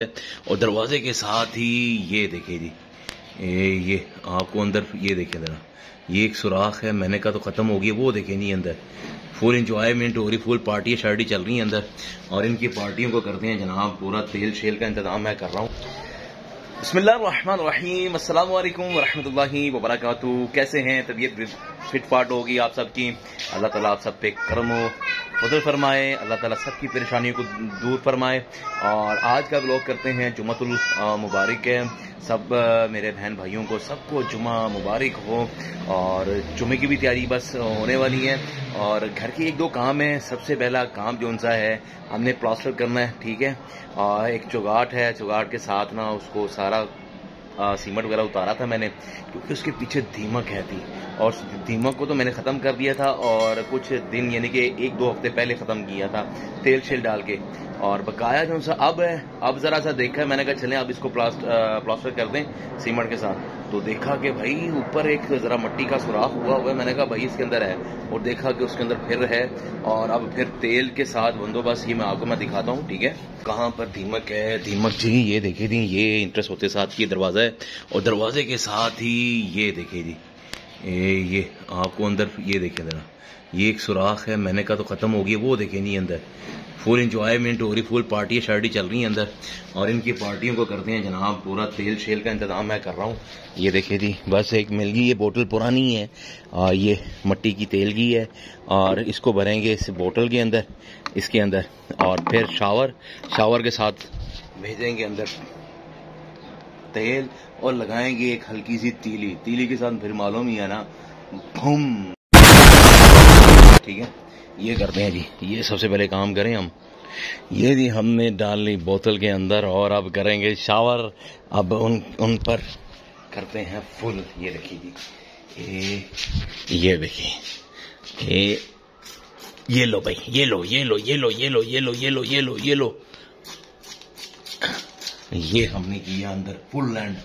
और दरवाजे के साथ ही ये देखिए जी, ये आपको अंदर ये देखें जरा, ये एक सुराख है। मैंने कहा तो ख़त्म हो गई, वो देखें नहीं अंदर फुल इंजॉयमेंट हो रही, फुल पार्टी शार्टी चल रही है अंदर। और इनकी पार्टियों को करते हैं जनाब पूरा तेल शेल का इंतजाम मैं कर रहा हूँ। बिस्मिल्लाहिर्रहमानिर्रहीम, अस्सलाम वालेकुम वरहमतुल्लाहि वबरकातुहू। कैसे हैं? तबीयत फिट फाट होगी आप सबकी। अल्लाह ताला आप सब पे करम हो फजल फरमाए, अल्लाह ताला सबकी परेशानियों को दूर फरमाए। और आज का व्लॉग करते हैं, जुम्मतुल मुबारक है सब मेरे बहन भाइयों को, सबको जुम्मा मुबारक हो। और जुम्मे की भी तैयारी बस होने वाली है। और घर के एक दो काम है। सबसे पहला काम जो सा है, हमने प्लास्टर करना है, ठीक है। और एक चुगाट है, चुगाट के साथ ना उसको सारा सीमेंट वगैरह उतारा था मैंने, क्योंकि उसके पीछे दीमक है थी। और दीमक को तो मैंने ख़त्म कर दिया था, और कुछ दिन यानी कि एक दो हफ्ते पहले ख़त्म किया था तेल शेल डाल के। और बकाया जो सा अब है, अब ज़रा सा देखा है मैंने, कहा चलें अब इसको प्लास्टर कर दें सीमेंट के साथ। तो देखा कि भाई ऊपर एक ज़रा मिट्टी का सुराख हुआ है। मैंने कहा भाई इसके अंदर है, और देखा कि उसके अंदर फिर है। और अब फिर तेल के साथ बंदोबस्त ये मैं दिखाता हूँ, ठीक है। कहाँ पर दीमक है? दीमक जी ये देखिए जी, ये इंटरेस्ट होते साथ ये दरवाज़ा है, और दरवाजे के साथ ही ये देखिए जी, ये आपको अंदर ये देखें जरा, ये एक सुराख है। मैंने कहा तो ख़त्म हो गई, वो देखें नहीं अंदर फुल इंजॉयमेंट हो रही, फुल पार्टी शार्टी चल रही है अंदर। और इनकी पार्टियों को करते हैं जनाब पूरा तेल शेल का इंतजाम मैं कर रहा हूँ। ये देखिए जी, बस एक मिल गई, ये बोतल पुरानी है और ये मिट्टी की तेल की है। और इसको भरेंगे इस बोतल के अंदर, इसके अंदर, और फिर शावर के साथ भेजेंगे अंदर तेल, और लगाएंगे एक हल्की सी तीली के साथ, फिर मालूम ही है ना, भूम, ठीक है। ये करते हैं जी, ये सबसे पहले काम करें हम। ये जी हमने डाल ली बोतल के अंदर, और अब करेंगे शावर। अब उन पर करते हैं फुल। ये देखिए जी, ये देखिए, ये लो भाई, ये लो, ये हमने किया अंदर फुल लैंड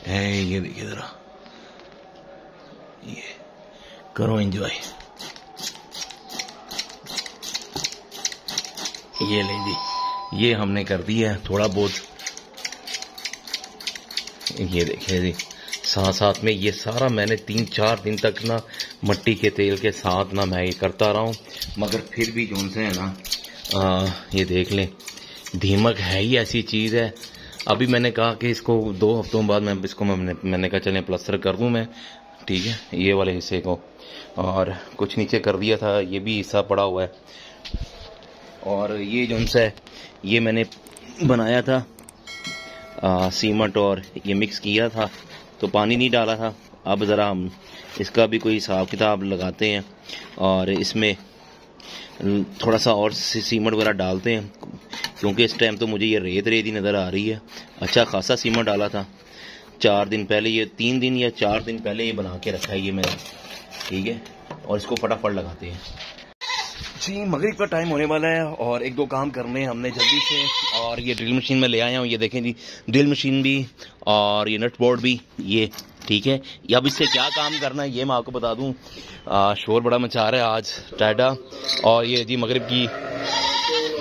है। ये देखिए जरा, ये करो एंजॉय। ये ले जी, ये हमने कर दिया है थोड़ा बहुत। ये देखिए जी, साथ में ये सारा मैंने 3-4 दिन तक ना मिट्टी के तेल के साथ ना मैं ये करता रहा हूँ। मगर फिर भी जो से है ना, ये देख लें, दीमक है ही ऐसी चीज़ है। अभी मैंने कहा कि इसको 2 हफ्तों बाद मैंने कहा चलें प्लास्टर कर दूँ मैं, ठीक है, ये वाले हिस्से को। और कुछ नीचे कर दिया था, ये भी हिस्सा पड़ा हुआ है। और ये जो है, ये मैंने बनाया था सीमेंट, और ये मिक्स किया था, तो पानी नहीं डाला था। अब ज़रा हम इसका भी कोई हिसाब किताब लगाते हैं, और इसमें थोड़ा सा और सीमेंट वगैरह डालते हैं, क्योंकि इस टाइम तो मुझे ये रेत ही नज़र आ रही है। अच्छा खासा सीमेंट डाला था 4 दिन पहले, ये 3 दिन या 4 दिन पहले ये बना के रखा है ये मैंने, ठीक है। और इसको फटाफट लगाते हैं जी। मगरिब का टाइम होने वाला है, और एक दो काम करने हैं हमने जल्दी से। और ये ड्रिल मशीन में ले आया हूँ, ये देखें जी, ड्रिल मशीन भी और ये नट बोर्ड भी, ये ठीक है। अब इससे क्या काम करना है ये मैं आपको बता दूँ। शोर बड़ा मचा रहा है आज टाटा। और ये जी मगरिब की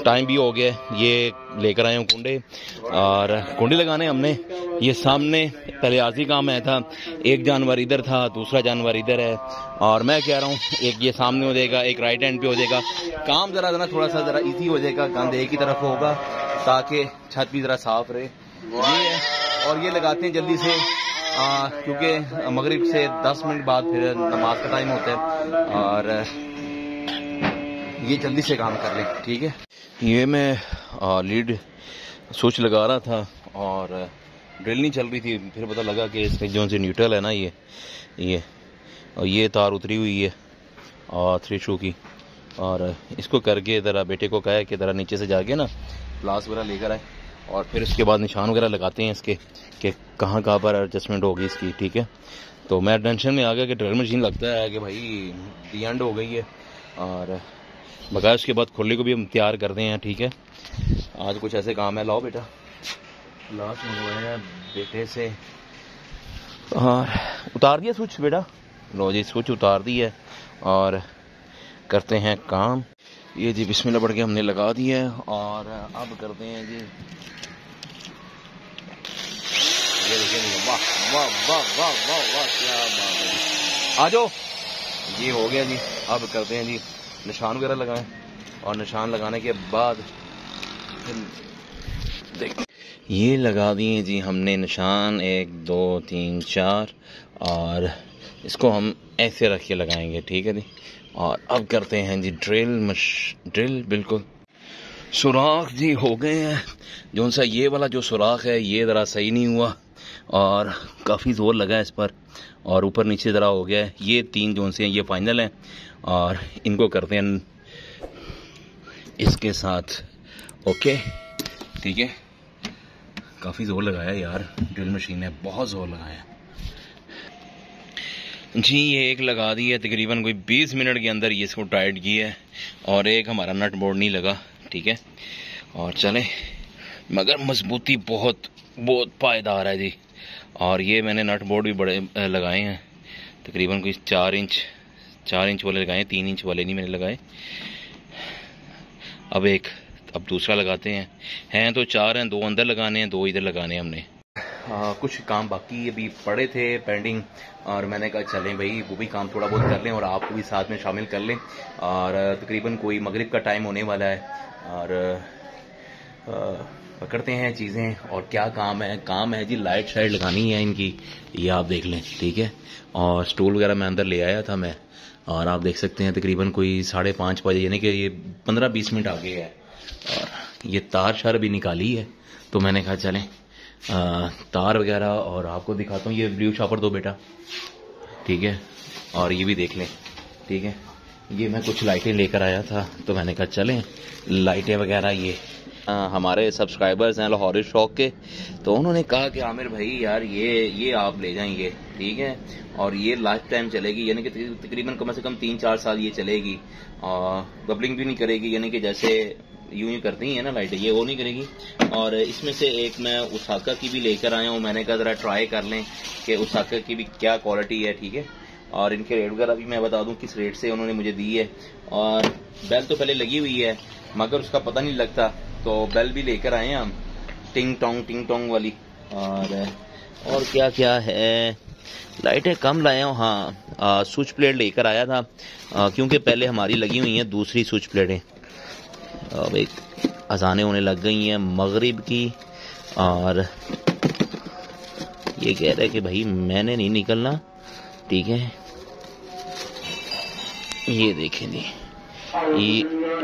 टाइम भी हो गया, ये लेकर आए हूँ कुंडे, और कुंडे लगाने हमने। ये सामने पहले आर्जी काम आया था, एक जानवर इधर था, दूसरा जानवर इधर है। और मैं कह रहा हूँ एक ये सामने हो जाएगा, एक राइट हैंड पे हो जाएगा। काम ज़रा थोड़ा सा ज़रा इजी हो जाएगा, गंद एक ही तरफ होगा, ताकि छत भी ज़रा साफ रहे। ये है, और ये लगाते हैं जल्दी से, क्योंकि मगरिब से 10 मिनट बाद फिर नमाज का टाइम होता है। और ये जल्दी से काम कर ले, ठीक है। ये मैं लीड स्विच लगा रहा था, और ड्रिल नहीं चल रही थी। फिर पता लगा कि इसमें जो से न्यूट्रल है ना, ये तार उतरी हुई है और 3 शू की। और इसको करके ज़रा बेटे को कहा कि ज़रा नीचे से जाके ना प्लास वगैरह लेकर आए, और फिर उसके बाद निशान वगैरह लगाते हैं इसके कि कहाँ पर एडजस्टमेंट होगी इसकी, ठीक है। तो मैं टेंशन में आ गया कि ड्रिल मशीन लगता है कि भाई दी एंड हो गई है। और बकाया उसके बाद खुले को भी हम तैयार करते हैं, ठीक है। आज कुछ ऐसे काम है। लाओ बेटा, लास्ट मंगवाया बेटे से, और उतार दिया स्विच बेटा, लो जी स्विच उतार दिया, और करते हैं काम। ये जी बिस्मिल्लाह पढ़ के हमने लगा दिया है। और अब करते हैं जी वाह वाह वाह वाह वाह वाह, क्या बात है जी। आ जाओ, ये हो गया जी। अब करते हैं जी निशान वगैरह लगाएं, और निशान लगाने के बाद देख, ये लगा दिए जी हमने निशान 1 2 3 4, और इसको हम ऐसे रख के लगाएंगे, ठीक है जी। और अब करते हैं जी ड्रिल बिल्कुल। सुराख जी हो गए हैं, जो सा ये वाला जो सुराख है ये ज़रा सही नहीं हुआ और काफ़ी ज़ोर लगा है इस पर, और ऊपर नीचे ज़रा हो गया है। ये 3 जोन से हैं, ये फाइनल हैं, और इनको करते हैं इसके साथ। ओके ठीक है, काफ़ी ज़ोर लगाया यार, ड्रिल मशीन ने बहुत ज़ोर लगाया जी। ये एक लगा दी है तकरीबन कोई 20 मिनट के अंदर ये इसको टाइट किया है, और एक हमारा नट बोर्ड नहीं लगा, ठीक है। और चले, मगर मजबूती बहुत पायदार है जी। और ये मैंने नट बोर्ड भी बड़े लगाए हैं, तकरीबन कोई 4 इंच वाले लगाए, 3 इंच वाले नहीं मैंने लगाए। अब दूसरा लगाते हैं तो 4 हैं, 2 अंदर लगाने हैं, 2 इधर लगाने हैं हमने। कुछ काम बाकी अभी पड़े थे पेंडिंग, और मैंने कहा चलें भाई वो भी काम थोड़ा बहुत कर लें और आपको भी साथ में शामिल कर लें। और तकरीबन कोई मगरिब का टाइम होने वाला है, और पकड़ते हैं चीज़ें। और क्या काम है जी, लाइट शाइट लगानी है इनकी, ये आप देख लें, ठीक है। और स्टूल वगैरह मैं अंदर ले आया था मैं, और आप देख सकते हैं तकरीबन कोई 5:30 बजे, यानी कि ये 15-20 मिनट आगे है। और ये तार शार भी निकाली है, तो मैंने कहा चलें तार वगैरह और आपको दिखाता हूँ। ये ब्लू शॉपर दो बेटा, ठीक है। और ये भी देख लें, ठीक है। ये मैं कुछ लाइटें लेकर आया था, तो मैंने कहा चलें लाइटें वगैरह ये हमारे सब्सक्राइबर्स हैं लाहौरी शौक के, तो उन्होंने कहा कि आमिर भाई यार ये आप ले जाएंगे, ठीक है। और ये लाइफ टाइम चलेगी, यानी कि तकरीबन कम से कम 3-4 साल ये चलेगी, और बबलिंग भी नहीं करेगी, यानी कि जैसे यूं ही करती है ना लाइटें, ये वो नहीं करेगी। और इसमें से एक मैं उसाका की भी लेकर आया हूँ, मैंने कहा ज़रा ट्राई कर लें कि उसाका की भी क्या क्वालिटी है, ठीक है। और इनके रेट वगैरह भी मैं बता दूं किस रेट से उन्होंने मुझे दी है। और बेल तो पहले लगी हुई है, मगर उसका पता नहीं लगता, तो बेल भी लेकर आए हैं हम, टिंग टोंग वाली। और क्या क्या है, लाइटें कम लाए हूँ। हाँ, स्विच प्लेट लेकर आया था, क्योंकि पहले हमारी लगी हुई हैं दूसरी स्विच प्लेटें। अब एक अजानें होने लग गई हैं मगरिब की, और ये कह रहे कि भाई मैंने नहीं निकलना, ठीक है। ये देखें जी,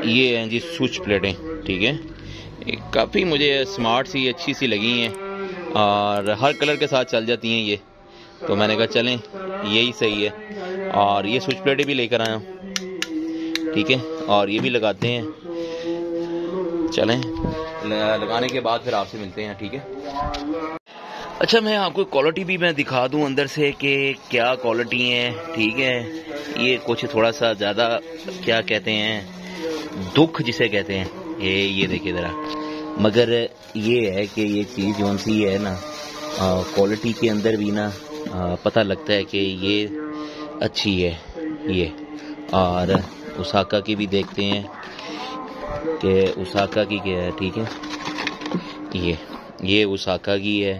ये हैं जी स्विच प्लेटें, ठीक है। काफ़ी मुझे स्मार्ट सी अच्छी सी लगी हैं, और हर कलर के साथ चल जाती हैं ये, तो मैंने कहा चलें यही सही है। और ये स्विच प्लेटें भी लेकर आया हूँ, ठीक है। और ये भी लगाते हैं, चलें लगाने के बाद फिर आपसे मिलते हैं, ठीक है। अच्छा, मैं आपको क्वालिटी भी मैं दिखा दूं अंदर से कि क्या क्वालिटी है, ठीक है। ये कुछ थोड़ा सा ज़्यादा क्या कहते हैं, दुख जिसे कहते हैं, ये देखिए ज़रा। मगर ये है कि ये चीज़ जो सी है ना, क्वालिटी के अंदर भी ना पता लगता है कि ये अच्छी है ये। और उसाका की भी देखते हैं कि उसाका की क्या है, ठीक है। ये उसाका की है,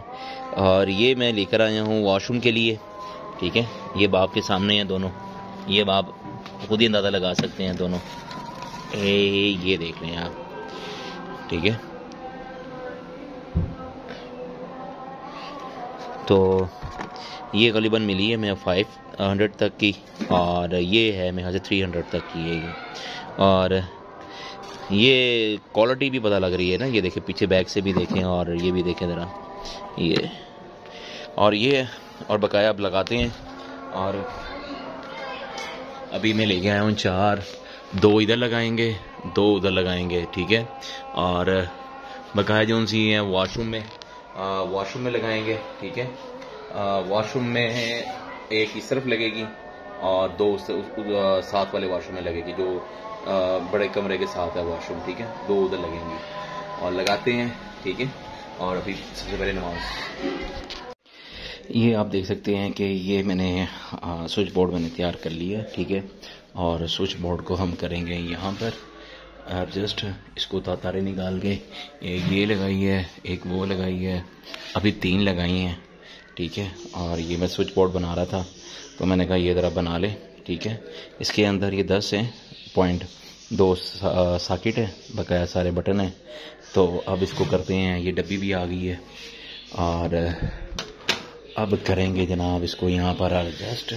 और ये मैं लेकर आया हूँ वॉशरूम के लिए, ठीक है। ये बाप के सामने हैं दोनों, ये बाप खुद ही अंदाज़ा लगा सकते हैं दोनों। ये देख लें आप, ठीक है। तो ये करीबन मिली है मैं 500 तक की, और ये है मेरे ख्याल से 300 तक की है ये। और ये क्वालिटी भी पता लग रही है ना, ये देखें पीछे बैक से भी देखें, और ये भी देखें ज़रा ये। और बकाया अब लगाते हैं। और अभी मैं लेके आया हूँ 4, 2 इधर लगाएंगे, 2 उधर लगाएंगे, ठीक है। और बकाया जो सी हैं वॉशरूम में लगाएंगे, ठीक है। वॉशरूम में एक इस तरफ लगेगी, और 2 साथ वाले वॉशरूम में लगेगी, जो बड़े कमरे के साथ है वॉशरूम, ठीक है। 2 उधर लगेंगी, और लगाते हैं, ठीक है। और अभी सबसे पहले नमाज, ये आप देख सकते हैं कि ये मैंने स्विच बोर्ड मैंने तैयार कर लिया, ठीक है। और स्विच बोर्ड को हम करेंगे यहाँ पर एडजस्ट, इसको तारे निकाल के, एक ये लगाई है, एक वो लगाई है, अभी 3 लगाई हैं, ठीक है। और ये मैं स्विच बोर्ड बना रहा था तो मैंने कहा ये ज़रा बना ले, ठीक है। इसके अंदर ये 10 है पॉइंट, 2 सॉकेट है, बकाया सारे बटन है। तो अब इसको करते हैं, ये डब्बी भी आ गई है और अब करेंगे जनाब इसको यहाँ पर एडजस्ट।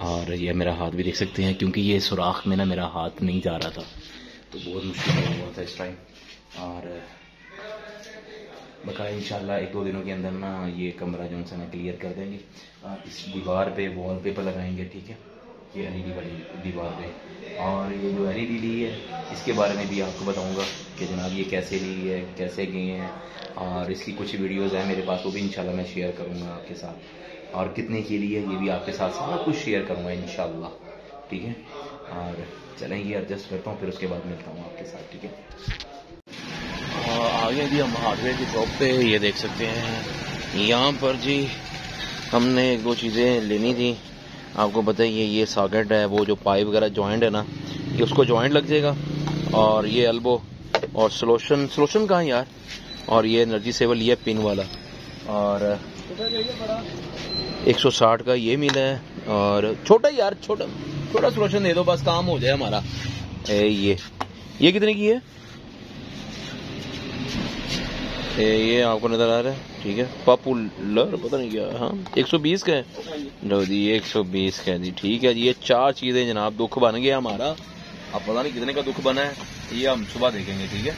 और ये मेरा हाथ भी देख सकते हैं, क्योंकि ये सुराख में ना मेरा हाथ नहीं जा रहा था तो बहुत मुश्किल हुआ था इस टाइम। और बकाया इंशाल्लाह 1-2 दिनों के अंदर ना ये कमरा जो है ना क्लियर कर देंगे। इस दीवार पे वॉलपेपर लगाएंगे, ठीक है, ये एलईडी वाली दीवार पे। और ये जो एलईडी ली है इसके बारे में भी आपको बताऊंगा कि जनाब ये कैसे ली है, कैसे गए हैं, और इसकी कुछ वीडियोस हैं मेरे पास, वो भी इंशाल्लाह मैं शेयर करूंगा आपके साथ। और कितने की ली है ये भी आपके साथ सारा कुछ शेयर करूंगा इंशाल्लाह, ठीक है। और चलेंगे एडजस्ट करता हूँ, फिर उसके बाद मिलता हूँ आपके साथ, ठीक है। आ गए जी हम हार्डवेयर की शॉप पे। ये देख सकते हैं यहाँ पर जी हमने 1-2 चीज़ें लेनी थी। आपको बताइए ये सॉकेट है, वो जो पाइप वगैरह जॉइंट है ना, ये उसको जॉइंट लग जाएगा। और ये एल्बो और सोल्यूशन कहाँ यार, और ये एनर्जी सेवर लिया पिन वाला, और 160 का ये मिला है। और छोटा यार छोटा सोल्यूशन दे दो बस, काम हो जाए हमारा। ये कितने की है? ये आपको नजर आ रहा है, ठीक है, पॉपुलर पता नहीं क्या, हाँ 120 का है। लो जी 120 का है जी, ठीक है जी। ये 4 चीजें जनाब दुख बन गया हमारा। अब पता नहीं कितने का दुख बना है, ये हम सुबह देखेंगे, ठीक है।